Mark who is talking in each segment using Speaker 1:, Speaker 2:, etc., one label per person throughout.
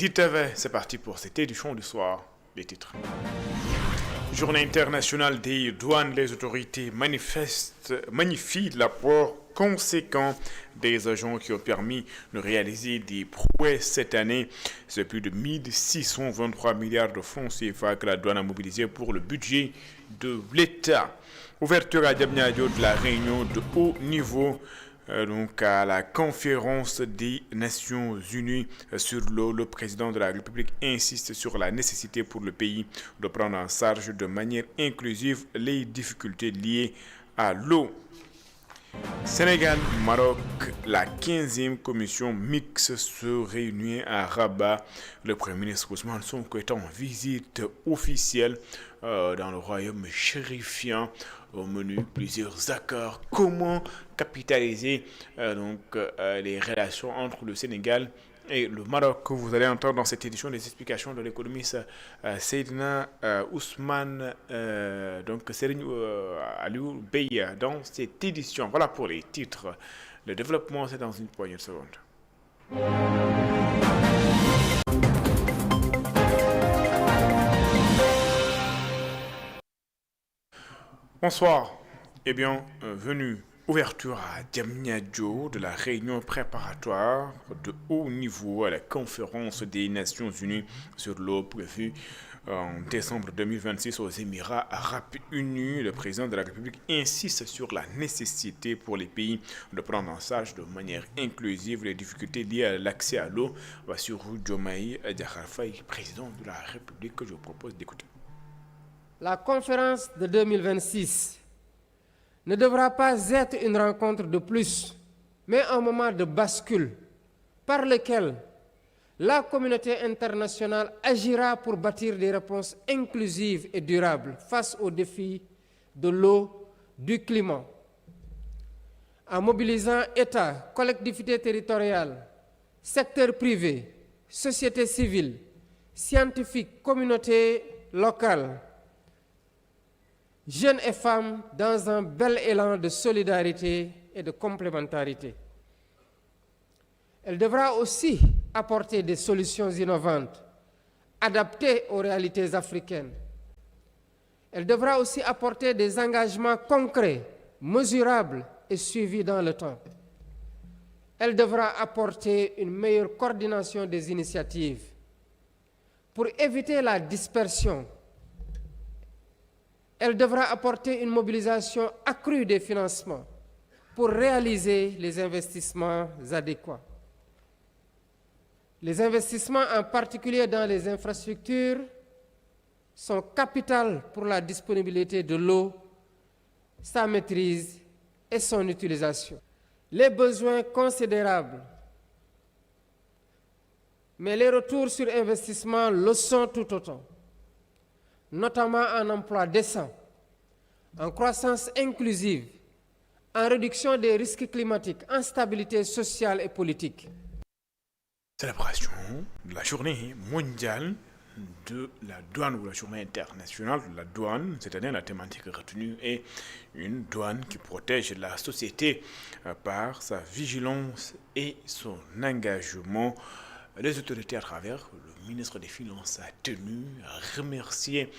Speaker 1: Midi TV, c'est parti pour cette édition du soir. Les titres. Journée internationale des douanes, les autorités magnifient l'apport conséquent des agents qui ont permis de réaliser des prouesses cette année. C'est plus de 1623 milliards de francs CFA que la douane a mobilisé pour le budget de l'État. Ouverture à Diamniadio de la réunion de haut niveau donc à la conférence des Nations Unies sur l'eau. Le président de la République insiste sur la nécessité pour le pays de prendre en charge de manière inclusive les difficultés liées à l'eau. Sénégal-Maroc, la 15e commission mixte se réunit à Rabat. Le Premier ministre Ousmane Sonko est en visite officielle dans le royaume chérifien. Au menu, plusieurs accords. Comment capitaliser les relations entre le Sénégal et le Maroc? Vous allez entendre dans cette édition les explications de l'économiste Seydina Ousmane, Serigne Aliou Beya dans cette édition. Voilà pour les titres. Le développement, c'est dans une poignée de secondes. Bonsoir et bienvenue. Ouverture à Diamniadio de la réunion préparatoire de haut niveau à la conférence des Nations Unies sur l'eau prévue en décembre 2026 aux Émirats Arabes Unis. Le président de la République insiste sur la nécessité pour les pays de prendre en charge de manière inclusive les difficultés liées à l'accès à l'eau. Bassirou Diomaye Diakhar Faye, président de la République, que je vous propose d'écouter.
Speaker 2: La conférence de 2026 ne devra pas être une rencontre de plus, mais un moment de bascule par lequel la communauté internationale agira pour bâtir des réponses inclusives et durables face aux défis de l'eau, du climat, en mobilisant États, collectivités territoriales, secteur privé, société civile, scientifiques, communautés locales, jeunes et femmes dans un bel élan de solidarité et de complémentarité. Elle devra aussi apporter des solutions innovantes, adaptées aux réalités africaines. Elle devra aussi apporter des engagements concrets, mesurables et suivis dans le temps. Elle devra apporter une meilleure coordination des initiatives pour éviter la dispersion. Elle devra apporter une mobilisation accrue des financements pour réaliser les investissements adéquats. Les investissements, en particulier dans les infrastructures, sont capitaux pour la disponibilité de l'eau, sa maîtrise et son utilisation. Les besoins considérables, mais les retours sur investissement le sont tout autant, notamment en emploi décent, en croissance inclusive, en réduction des risques climatiques, en stabilité sociale et politique.
Speaker 1: Célébration de la journée mondiale de la douane ou la journée internationale de la douane. Cette année, la thématique retenue est une douane qui protège la société par sa vigilance et son engagement. Les autorités, à travers le ministre des Finances, a tenu à remercier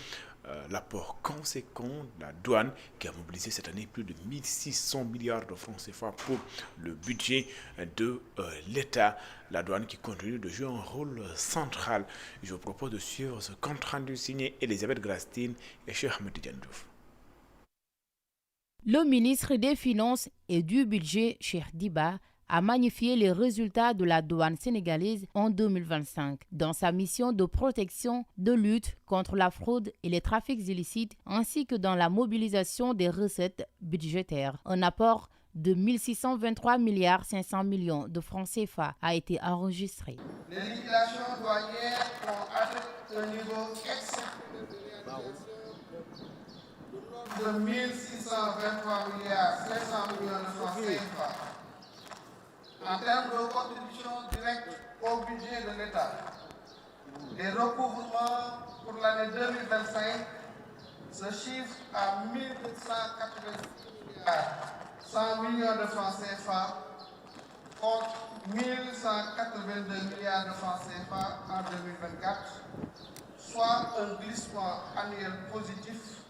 Speaker 1: l'apport conséquent de la douane qui a mobilisé cette année plus de 1600 milliards de francs CFA pour le budget de l'État. La douane qui continue de jouer un rôle central. Je vous propose de suivre ce compte rendu signé Elisabeth Grastine et Cheikh Ahmed Diandouf.
Speaker 3: Le ministre des Finances et du Budget, Cheikh Diba, a magnifié les résultats de la douane sénégalaise en 2025 dans sa mission de protection, de lutte contre la fraude et les trafics illicites, ainsi que dans la mobilisation des recettes budgétaires. Un apport de 1623 milliards 500 millions de francs CFA a été enregistré.
Speaker 4: Les liquidations douanières ont atteint un niveau exceptionnel de 1623 milliards 500 millions de francs CFA. En termes de contribution directe au budget de l'État, les recouvrements pour l'année 2025 se chiffrent à 1286 milliards 100 millions de francs CFA contre 1182 milliards de francs CFA en 2024, soit un glissement annuel positif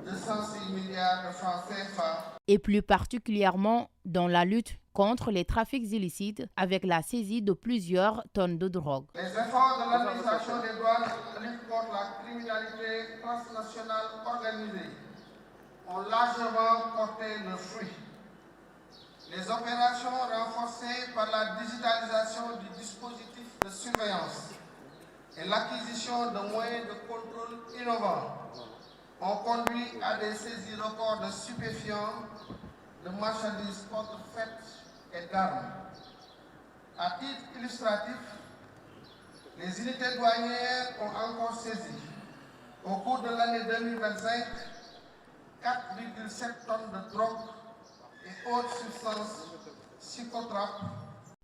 Speaker 4: de 106 milliards de francs CFA.
Speaker 3: Et plus particulièrement dans la lutte contre les trafics illicites avec la saisie de plusieurs tonnes de drogue.
Speaker 4: Les efforts de l'administration des douanes de lutte contre la criminalité transnationale organisée ont largement porté leurs fruits. Les opérations renforcées par la digitalisation du dispositif de surveillance et l'acquisition de moyens de contrôle innovants ont conduit à des saisies records de stupéfiants, de marchandises contrefaites et d'armes. À titre illustratif, les unités douanières ont encore saisi, au cours de l'année 2025, 4,7 tonnes de drogue et autres substances psychotropes.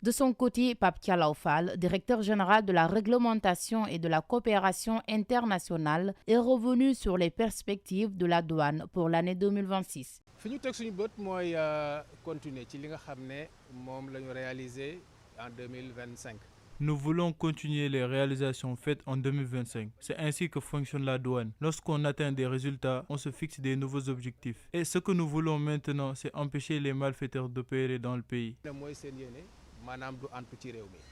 Speaker 3: De son côté, Pape Kialaufal, directeur général de la réglementation et de la coopération internationale, est revenu sur les perspectives de la douane pour l'année 2026.
Speaker 5: fi ñu teg suñu bët mooy continuer ci li nga xam ne moom la ñu réalisé en 2025.
Speaker 6: Nous voulons continuer les réalisations faites en 2025. C'est ainsi que fonctionne la douane. Lorsqu'on atteint des résultats, on se fixe des nouveaux objectifs. Et ce que nous voulons maintenant, c'est empêcher les malfaiteurs d'opérer dans le pays.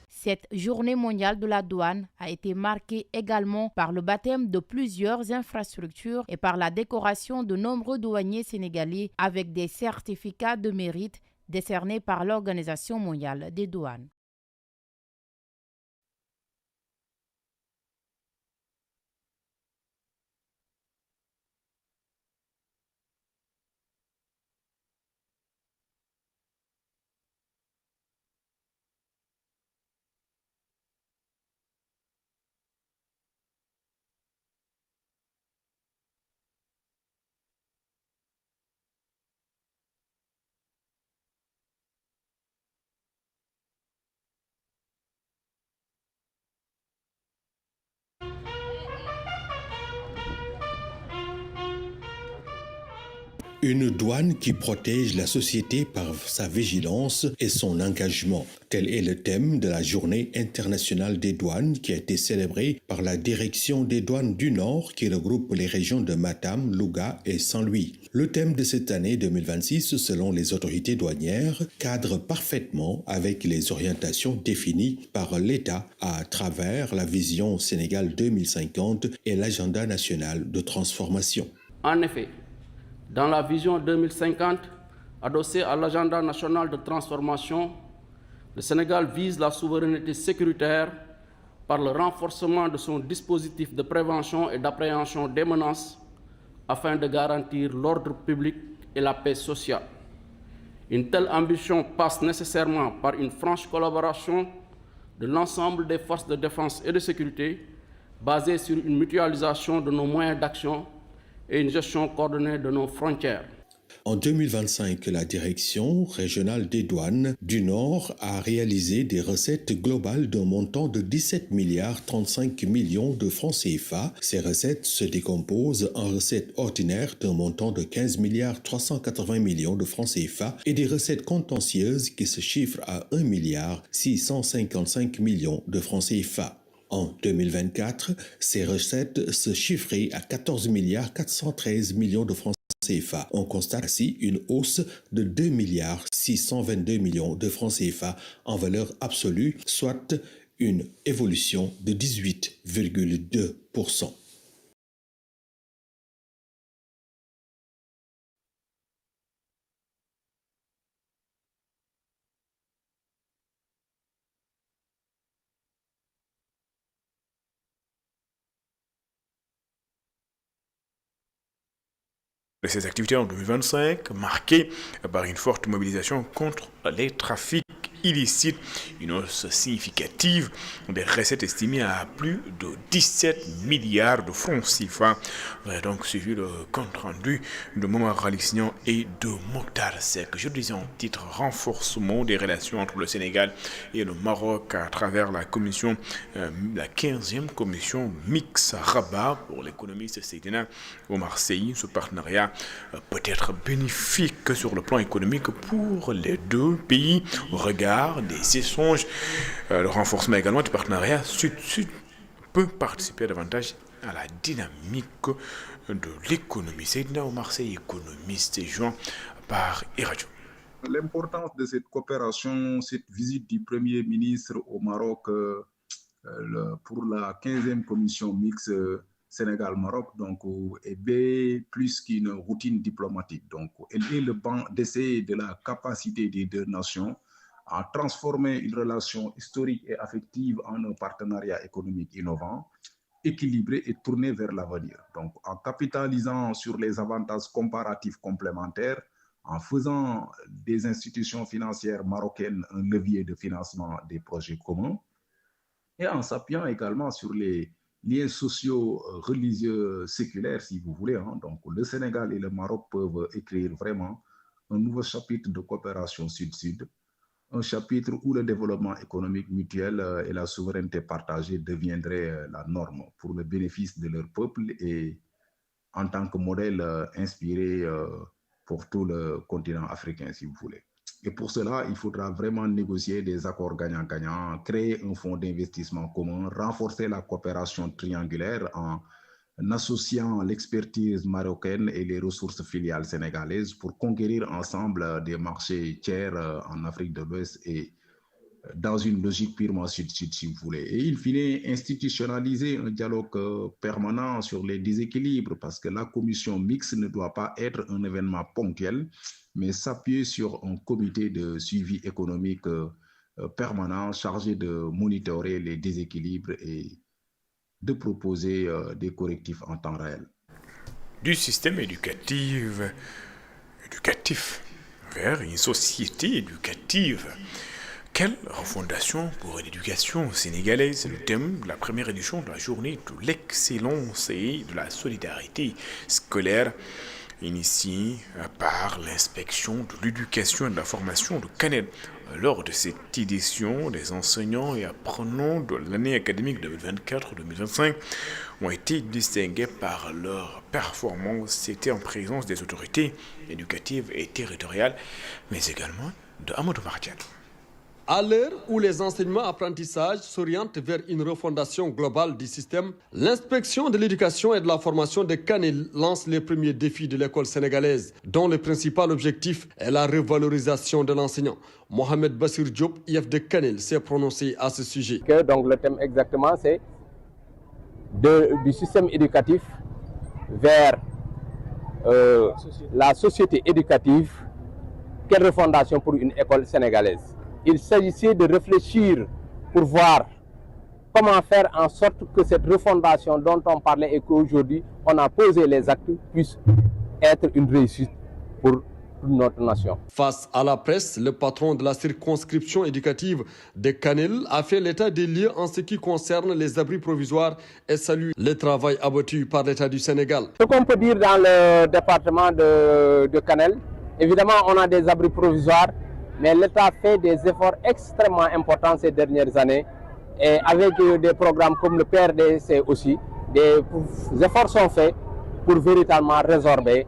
Speaker 3: Cette journée mondiale de la douane a été marquée également par le baptême de plusieurs infrastructures et par la décoration de nombreux douaniers sénégalais avec des certificats de mérite décernés par l'Organisation mondiale des douanes.
Speaker 7: Une douane qui protège la société par sa vigilance et son engagement. Tel est le thème de la Journée internationale des douanes qui a été célébrée par la Direction des douanes du Nord qui regroupe les régions de Matam, Louga et Saint-Louis. Le thème de cette année 2026, selon les autorités douanières, cadre parfaitement avec les orientations définies par l'État à travers la vision Sénégal 2050 et l'agenda national de transformation.
Speaker 8: En effet, dans la vision 2050, adossée à l'agenda national de transformation, le Sénégal vise la souveraineté sécuritaire par le renforcement de son dispositif de prévention et d'appréhension des menaces afin de garantir l'ordre public et la paix sociale. Une telle ambition passe nécessairement par une franche collaboration de l'ensemble des forces de défense et de sécurité basée sur une mutualisation de nos moyens d'action et une gestion coordonnée de nos frontières.
Speaker 7: En 2025, la Direction régionale des douanes du Nord a réalisé des recettes globales d'un montant de 17 milliards 35 millions de francs CFA. Ces recettes se décomposent en recettes ordinaires d'un montant de 15 milliards 380 millions de francs CFA et des recettes contentieuses qui se chiffrent à 1 milliard 655 millions de francs CFA. En 2024, ces recettes se chiffraient à 14 milliards 413 millions de francs CFA. On constate ainsi une hausse de 2 milliards 622 millions de francs CFA en valeur absolue, soit une évolution de 18,2%.
Speaker 1: De ces activités en 2025, marquées par une forte mobilisation contre les trafics illicites, une hausse significative des recettes estimées à plus de 17 milliards de francs CFA. Vous avez donc suivi le compte rendu de Momar Ralissignan et de Mokhtar Seck. Je disais en titre renforcement des relations entre le Sénégal et le Maroc à travers la commission, la 15e commission mixte Rabat pour l'économiste Seydina Omar Sey. Ce partenariat peut être bénéfique sur le plan économique pour les deux pays au regard l'égard des échanges. Le renforcement également du partenariat Sud-Sud peut participer davantage à la dynamique de l'économie. Seydina Omar Sey, économiste, joint par Iradio.
Speaker 9: L'importance de cette coopération, cette visite du Premier ministre au Maroc pour la 15e commission mixte Sénégal-Maroc, donc est bien plus qu'une routine diplomatique. Donc, elle est le banc d'essai de la capacité des deux nations à transformer une relation historique et affective en un partenariat économique innovant, équilibré et tourné vers l'avenir. Donc, en capitalisant sur les avantages comparatifs complémentaires, en faisant des institutions financières marocaines un levier de financement des projets communs et en s'appuyant également sur les liens sociaux, religieux, séculaires, si vous voulez. Donc, le Sénégal et le Maroc peuvent écrire vraiment un nouveau chapitre de coopération Sud-Sud, un chapitre où le développement économique mutuel et la souveraineté partagée deviendraient la norme pour le bénéfice de leur peuple et en tant que modèle inspiré pour tout le continent africain, si vous voulez. Et pour cela, il faudra vraiment négocier des accords gagnant-gagnant, créer un fonds d'investissement commun, renforcer la coopération triangulaire en associant l'expertise marocaine et les ressources filiales sénégalaises pour conquérir ensemble des marchés tiers en Afrique de l'Ouest et dans une logique purement sud-sud, si vous voulez. Et in fine, institutionnaliser un dialogue permanent sur les déséquilibres, parce que la commission mixte ne doit pas être un événement ponctuel, mais s'appuyer sur un comité de suivi économique permanent chargé de monitorer les déséquilibres et de proposer des correctifs en temps réel.
Speaker 1: Du système éducatif vers une société éducative. Quelle refondation pour l'éducation sénégalaise? C'est le thème de la première édition de la journée de l'excellence et de la solidarité scolaire, initiée par l'inspection de l'éducation et de la formation de Canel. Lors de cette édition, les enseignants et apprenants de l'année académique 2024-2025 ont été distingués par leur performance. C'était en présence des autorités éducatives et territoriales, mais également de Amadou Mardial.
Speaker 10: À l'heure où les enseignements-apprentissages s'orientent vers une refondation globale du système, l'inspection de l'éducation et de la formation de Canel lance les premiers défis de l'école sénégalaise, dont le principal objectif est la revalorisation de l'enseignant. Mohamed Bassir Diop, IF de Canel, s'est prononcé à ce sujet.
Speaker 11: Donc le thème exactement, c'est du système éducatif vers la société éducative. Quelle refondation pour une école sénégalaise? Il s'agissait de réfléchir pour voir comment faire en sorte que cette refondation dont on parlait et qu'aujourd'hui on a posé les actes puisse être une réussite pour notre nation.
Speaker 10: Face à la presse, le patron de la circonscription éducative de Canel a fait l'état des lieux en ce qui concerne les abris provisoires et salue le travail abattu par l'État du Sénégal.
Speaker 11: Ce qu'on peut dire dans le département de Canel, évidemment on a des abris provisoires, mais l'État fait des efforts extrêmement importants ces dernières années et avec des programmes comme le PRDC aussi, des efforts sont faits pour véritablement résorber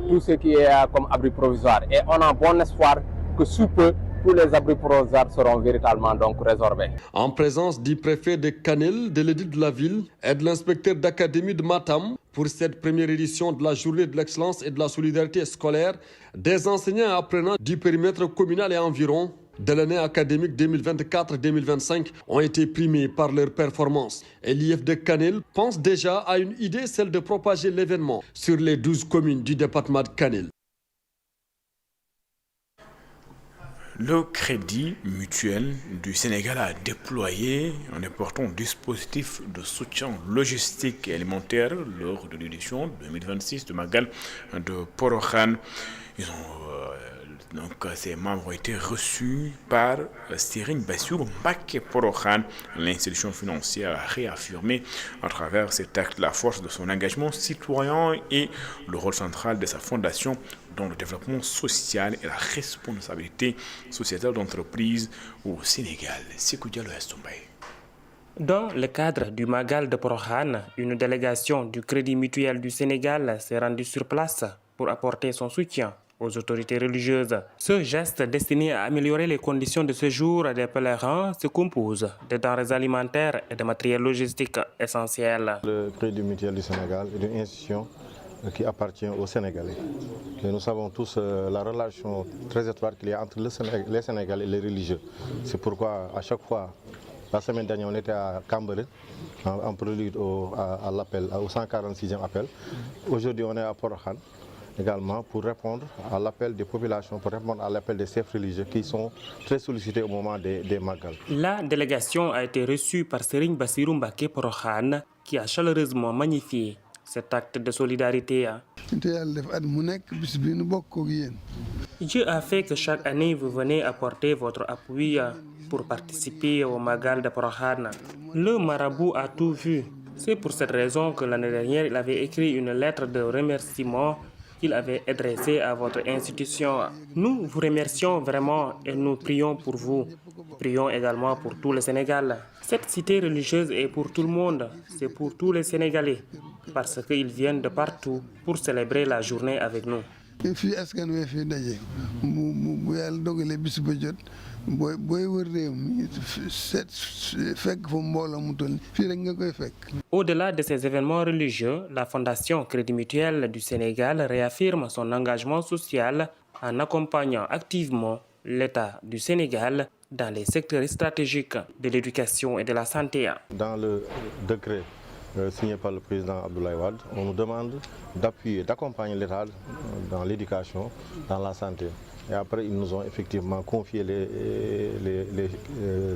Speaker 11: tout ce qui est comme abri provisoire. Et on a bon espoir que sous peu, tous les abris provisoires seront véritablement donc résorbés.
Speaker 10: En présence du préfet de Canel, de l'édile de la ville et de l'inspecteur d'académie de Matam, pour cette première édition de la journée de l'excellence et de la solidarité scolaire, des enseignants et apprenants du périmètre communal et environ de l'année académique 2024-2025 ont été primés par leur performance. Et l'IF de Canel pense déjà à une idée, celle de propager l'événement sur les 12 communes du département de Canel.
Speaker 1: Le Crédit Mutuel du Sénégal a déployé un important dispositif de soutien logistique et alimentaire lors de l'édition 2026 de Magal de Porokhane. Donc, ces membres ont été reçus par Serigne Bassirou Mbacké Porokhane. L'institution financière a réaffirmé à travers cet acte la force de son engagement citoyen et le rôle central de sa fondation dans le développement social et la responsabilité sociétale d'entreprise au Sénégal. Sékou Diallo Estombaye.
Speaker 12: Dans le cadre du Magal de Porokhane, une délégation du Crédit Mutuel du Sénégal s'est rendue sur place pour apporter son soutien aux autorités religieuses. Ce geste destiné à améliorer les conditions de séjour des pèlerins se compose de denrées alimentaires et de matériel logistique essentiel.
Speaker 13: Le Crédit Mutuel du Sénégal est une institution qui appartient aux Sénégalais. Et nous savons tous la relation très étroite qu'il y a entre les Sénégalais et les religieux. C'est pourquoi à chaque fois, la semaine dernière, on était à Cambérène, en prélude à l'appel, au 146e appel. Aujourd'hui, on est à Porokhane également pour répondre à l'appel des populations, pour répondre à l'appel des chefs religieux qui sont très sollicités au moment des Magal.
Speaker 12: La délégation a été reçue par Serigne Bassirou Mbacké Porokhane qui a chaleureusement magnifié cet acte de solidarité. Dieu a fait que chaque année vous venez apporter votre appui pour participer au Magal de Porokhane. Le marabout a tout vu. C'est pour cette raison que l'année dernière, il avait écrit une lettre de remerciement qu'il avait adressée à votre institution. Nous vous remercions vraiment et nous prions pour vous. Prions également pour tout le Sénégal. Cette cité religieuse est pour tout le monde, c'est pour tous les Sénégalais, parce qu'ils viennent de partout pour célébrer la journée avec nous. Au-delà de ces événements religieux, la Fondation Crédit Mutuel du Sénégal réaffirme son engagement social en accompagnant activement l'État du Sénégal dans les secteurs stratégiques de l'éducation et de la santé.
Speaker 13: Dans le décret signé par le président Abdoulaye Wade, on nous demande d'appuyer, d'accompagner l'État dans l'éducation, dans la santé. Et après, ils nous ont effectivement confié les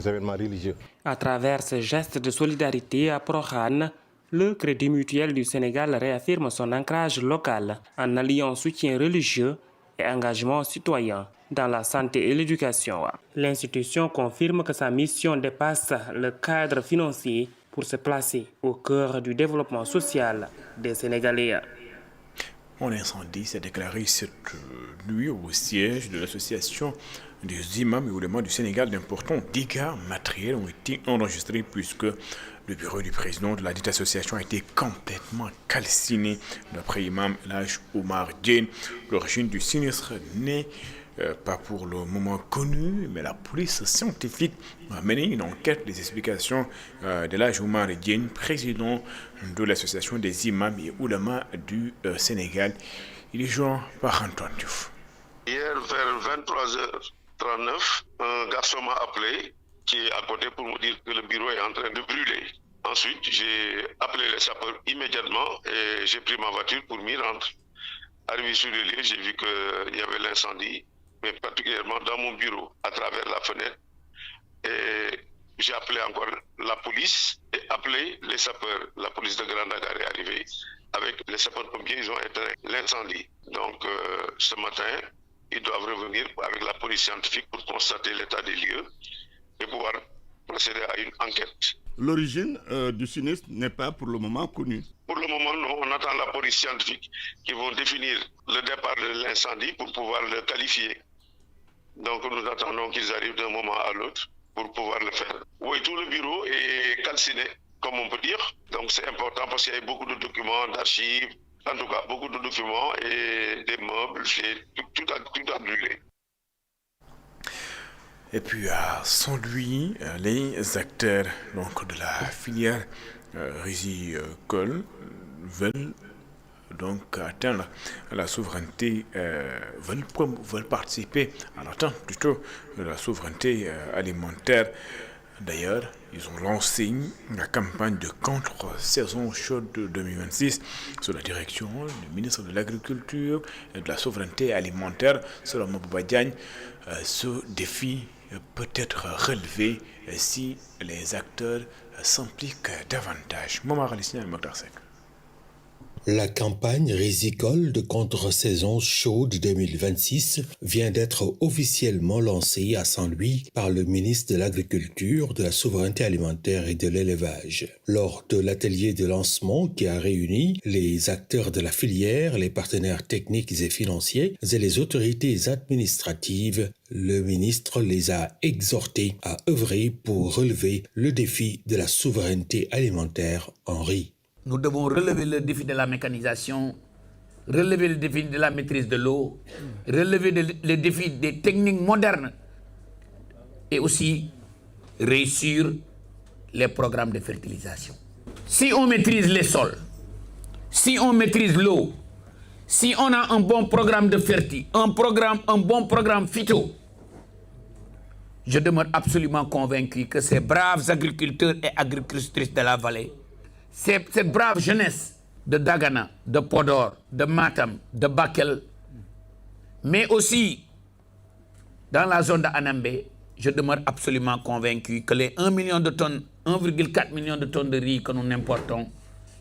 Speaker 13: événements religieux.
Speaker 12: À travers ce geste de solidarité à Porokhane, le Crédit Mutuel du Sénégal réaffirme son ancrage local en alliant soutien religieux et engagement citoyen dans la santé et l'éducation. L'institution confirme que sa mission dépasse le cadre financier pour se placer au cœur du développement social des Sénégalais.
Speaker 1: Un incendie s'est déclaré cette nuit au siège de l'association des imams et oulémas du Sénégal. D'importants dégâts matériels ont été enregistrés puisque le bureau du président de la dite association a été complètement calciné. D'après Imam Elhadj Oumar Diène, l'origine du sinistre n'est pas pour le moment connue, mais la police scientifique a mené une enquête. Les explications d'Elhadj Oumar Diène, président de l'association des imams et oulémas du Sénégal. Il est joint par Antoine Diouf.
Speaker 14: Hier, vers 23h39, un garçon m'a appelé qui est à côté pour me dire que le bureau est en train de brûler. Ensuite, j'ai appelé les sapeurs immédiatement et j'ai pris ma voiture pour m'y rendre. Arrivé sur le lieu, j'ai vu qu'il y avait l'incendie, mais particulièrement dans mon bureau, à travers la fenêtre. Et j'ai appelé encore la police et appelé les sapeurs. La police de Grand Dakar est arrivée. Avec les sapeurs-pompiers, ils ont éteint l'incendie. Donc, ce matin, ils doivent revenir avec la police scientifique pour constater l'état des lieux et pouvoir procéder à une enquête.
Speaker 15: L'origine du sinistre n'est pas pour le moment connue.
Speaker 14: Pour le moment, non. On attend la police scientifique qui vont définir le départ de l'incendie pour pouvoir le qualifier. Donc nous attendons qu'ils arrivent d'un moment à l'autre pour pouvoir le faire. Oui, tout le bureau est calciné, comme on peut dire. Donc c'est important parce qu'il y a beaucoup de documents, d'archives, en tout cas beaucoup de documents et des meubles, et tout a brûlé.
Speaker 1: Et puis à Saint-Louis, les acteurs donc, de la filière risicole veulent donc atteindre la souveraineté, veulent participer à l'atteinte plutôt de la souveraineté alimentaire. D'ailleurs, ils ont lancé la campagne de contre-saison chaude de 2026 sous la direction du ministre de l'Agriculture et de la Souveraineté alimentaire, selon Mabouba Diagne. Ce défi peut être relevé si les acteurs s'impliquent davantage. Momar Alissia et Mokhtar Seck.
Speaker 7: La campagne risicole de contre-saison chaude 2026 vient d'être officiellement lancée à Saint-Louis par le ministre de l'Agriculture, de la Souveraineté alimentaire et de l'Élevage. Lors de l'atelier de lancement qui a réuni les acteurs de la filière, les partenaires techniques et financiers et les autorités administratives, le ministre les a exhortés à œuvrer pour relever le défi de la souveraineté alimentaire en riz.
Speaker 16: Nous devons relever le défi de la mécanisation relever le défi de la maîtrise de l'eau, relever le défi des techniques modernes et aussi réussir les programmes de fertilisation. Si on maîtrise les sols, si on maîtrise l'eau, si on a un bon programme de ferti, un bon programme phyto, je demeure absolument convaincu que ces braves agriculteurs et agricultrices de la vallée, cette brave jeunesse de Dagana, de Podor, de Matam, de Bakel, mais aussi dans la zone d'Anambé, je demeure absolument convaincu que les 1 million de tonnes, 1,4 million de tonnes de riz que nous importons,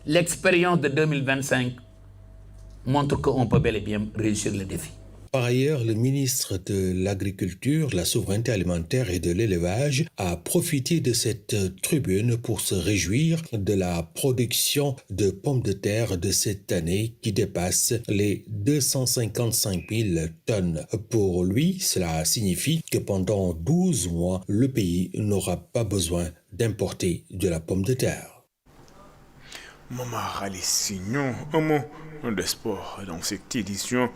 Speaker 16: l'expérience de 2025 montre qu'on peut bel et bien réussir le défi.
Speaker 7: Par ailleurs, le ministre de l'Agriculture, de la Souveraineté alimentaire et de l'Élevage a profité de cette tribune pour se réjouir de la production de pommes de terre de cette année qui dépasse les 255 000 tonnes. Pour lui, cela signifie que pendant 12 mois, le pays n'aura pas besoin d'importer de la pomme de terre.
Speaker 1: Momar Ali Signon, un mot de sport dans cette édition.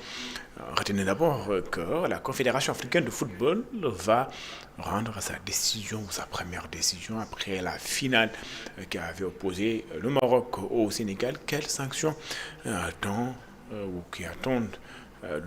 Speaker 1: Retenez d'abord que la Confédération africaine de football va rendre sa décision, sa première décision après la finale qui avait opposé le Maroc au Sénégal. Quelles sanctions attendent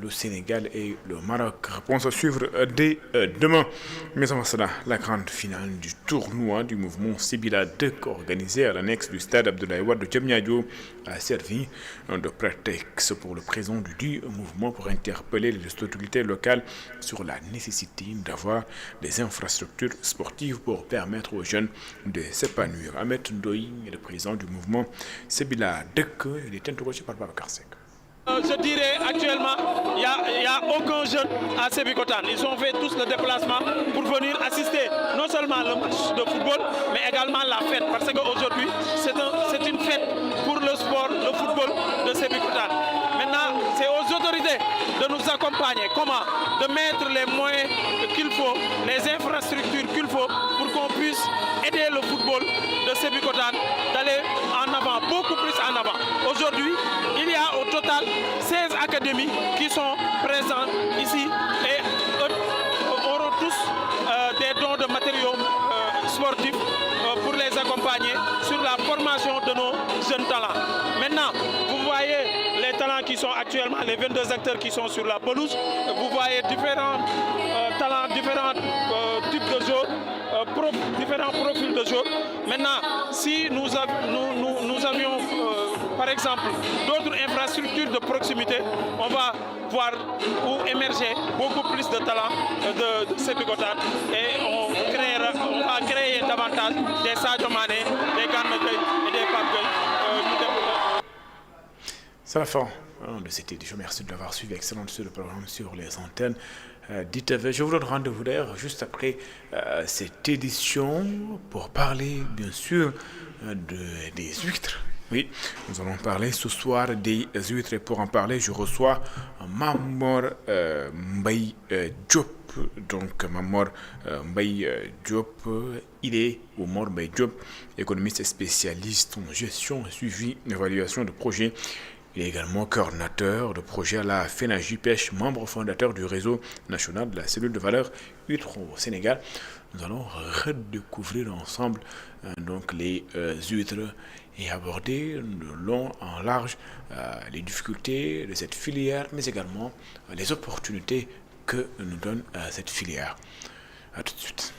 Speaker 1: le Sénégal et le Maroc? Réponse à suivre dès demain. Mais avant cela, la grande finale du tournoi du mouvement Sébila 2 organisé à l'annexe du stade Abdoulaye Wade de Diamniadio a servi de prétexte pour le président du mouvement pour interpeller les autorités locales sur la nécessité d'avoir des infrastructures sportives pour permettre aux jeunes de s'épanouir. Ahmed Ndoye, le président du mouvement Sébila 2, il est interrogé par Babacar Seck.
Speaker 17: Je dirais actuellement, il n'y a aucun jeune à Sébikotane. Ils ont fait tous le déplacement pour venir assister non seulement le match de football, mais également la fête. Parce qu'aujourd'hui, c'est une fête pour le sport, le football de Sébikotane. Maintenant, c'est aux autorités de nous accompagner. Comment? De mettre les moyens qu'il faut, les infrastructures qu'il faut pour qu'on puisse aider le football de Sébikotane d'aller en avant, beaucoup plus en avant. Aujourd'hui, il y a au total 16 académies qui sont présentes ici et auront tous des dons de matériaux sportifs pour les accompagner sur la formation de nos jeunes talents. Maintenant, vous voyez les talents qui sont actuellement, les 22 acteurs qui sont sur la pelouse, vous voyez différents talents, différents types de jeux, différents profils de jeux. Maintenant, si nous avions par exemple d'autres infrastructures de proximité, on va voir où émerger beaucoup plus de talents de Sébikotane et on va créer davantage des Sadio Mané, des Gana Gueye et des Pape Gueye.
Speaker 1: C'est la fin de cette édition. Merci de l'avoir suivi. Excellent sur le programme sur les antennes d'ITV. Je vous donne rendez-vous d'ailleurs juste après cette édition pour parler bien sûr des huîtres. Oui, nous allons parler ce soir des huîtres et pour en parler, je reçois Mamor Mbaye Diop. Donc Mamor Mbaye Diop, il est Mamor Mbaye Diop, économiste spécialiste en gestion, suivi, évaluation de projets. Il est également coordinateur de projet à la FENAJIPECH, membre fondateur du réseau national de la cellule de valeur huîtres au Sénégal. Nous allons redécouvrir ensemble donc les huîtres et aborder de long en large les difficultés de cette filière, mais également les opportunités que nous donne cette filière. À tout de suite.